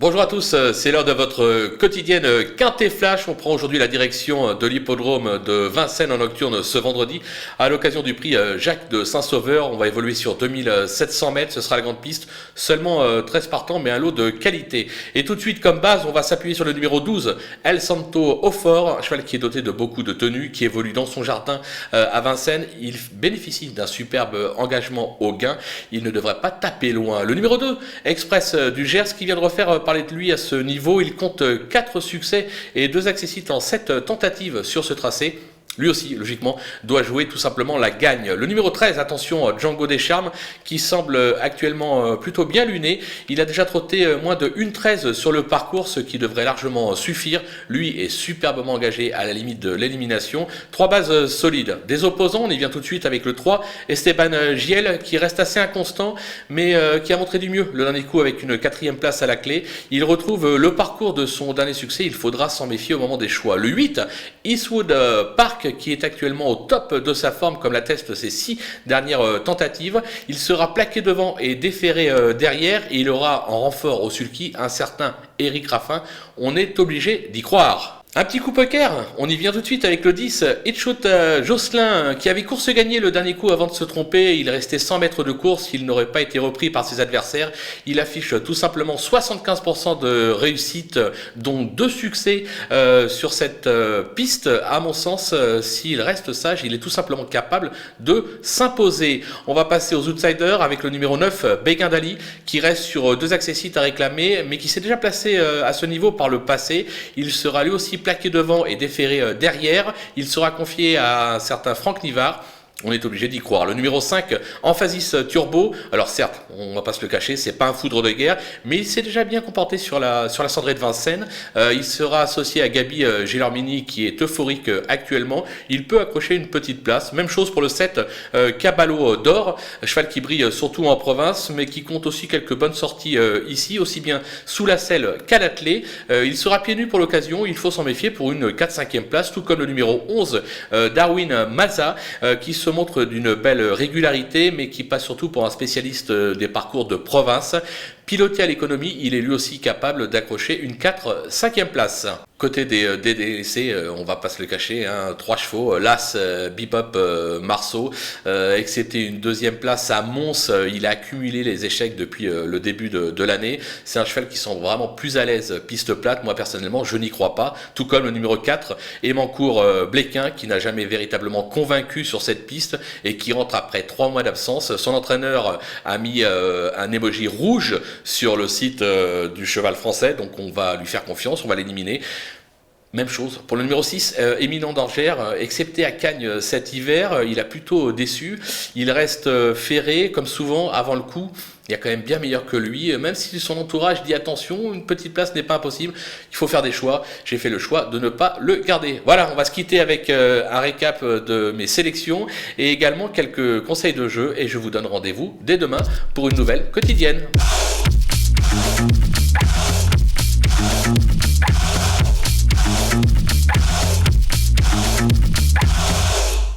Bonjour à tous, c'est l'heure de votre quotidienne Quintet Flash. On prend aujourd'hui la direction de l'hippodrome de Vincennes en nocturne ce vendredi à l'occasion du prix Jacques de Saint-Sauveur. On va évoluer sur 2700 mètres, ce sera la grande piste, seulement 13 partants mais un lot de qualité. Et tout de suite comme base, on va s'appuyer sur le numéro 12, El Santo Aufort, un cheval qui est doté de beaucoup de tenues, qui évolue dans son jardin à Vincennes. Il bénéficie d'un superbe engagement au gain, il ne devrait pas taper loin. Le numéro 2, Express du Gers, qui vient de refaire parler de lui à ce niveau. Il compte 4 succès et 2 accessites en 7 tentatives sur ce tracé. Lui aussi, logiquement, doit jouer tout simplement la gagne. Le numéro 13, attention, Django Descharmes, qui semble actuellement plutôt bien luné. Il a déjà trotté moins de 1,13 sur le parcours, ce qui devrait largement suffire. Lui est superbement engagé à la limite de l'élimination. 3 bases solides. Des opposants, on y vient tout de suite avec le 3, Esteban Giel, qui reste assez inconstant, mais qui a montré du mieux le dernier coup avec une 4e place à la clé. Il retrouve le parcours de son dernier succès. Il faudra s'en méfier au moment des choix. Le 8, Eastwood Park, qui est actuellement au top de sa forme, comme l'attestent ses 6 dernières tentatives. Il sera plaqué devant et déféré derrière, et il aura en renfort au sulky un certain Eric Raffin. On est obligé d'y croire. Un petit coup poker, on y vient tout de suite avec le 10, Hitchut Jocelyn, qui avait course gagnée le dernier coup avant de se tromper. Il restait 100 mètres de course, il n'aurait pas été repris par ses adversaires. Il affiche tout simplement 75% de réussite, dont 2 succès sur cette piste. À mon sens, s'il reste sage, il est tout simplement capable de s'imposer. On va passer aux outsiders avec le numéro 9, Béguin d'Ali, qui reste sur 2 accessites à réclamer, mais qui s'est déjà placé à ce niveau par le passé. Il sera lui aussi plaqué devant et déféré derrière. Il sera confié à un certain Franck Nivard. On est obligé d'y croire. Le numéro 5, Emphasis Turbo. Alors certes, on va pas se le cacher, c'est pas un foudre de guerre, mais il s'est déjà bien comporté sur la cendrée de Vincennes. Il sera associé à Gabi Gilormini, qui est euphorique actuellement. Il peut accrocher une petite place. Même chose pour le 7, Caballo d'Or, cheval qui brille surtout en province, mais qui compte aussi quelques bonnes sorties ici, aussi bien sous la selle qu'à l'attelé. Il sera pieds nus pour l'occasion. Il faut s'en méfier pour une 4-5e place, tout comme le numéro 11, Darwin Maza, qui se montre d'une belle régularité, mais qui passe surtout pour un spécialiste des parcours de province. Piloté à l'économie, il est lui aussi capable d'accrocher une 4-5e place. Côté des DDC, on va pas se le cacher, 3 chevaux, Las, Bebop, Marceau, excepté une 2e place à Mons, il a accumulé les échecs depuis le début de l'année. C'est un cheval qui semble vraiment plus à l'aise piste plate. Moi personnellement, je n'y crois pas. Tout comme le numéro 4, Emancourt Bléquin, qui n'a jamais véritablement convaincu sur cette piste et qui rentre après 3 mois d'absence. Son entraîneur a mis un emoji rouge sur le site du cheval français, donc on va lui faire confiance, on va l'éliminer. Même chose pour le numéro 6, Éminent d'Angers, excepté à Cagnes cet hiver, il a plutôt déçu. Il reste ferré, comme souvent, avant le coup. Il y a quand même bien meilleur que lui, même si son entourage dit attention, une petite place n'est pas impossible, il faut faire des choix. J'ai fait le choix de ne pas le garder. Voilà, on va se quitter avec un récap de mes sélections et également quelques conseils de jeu, et je vous donne rendez-vous dès demain pour une nouvelle quotidienne.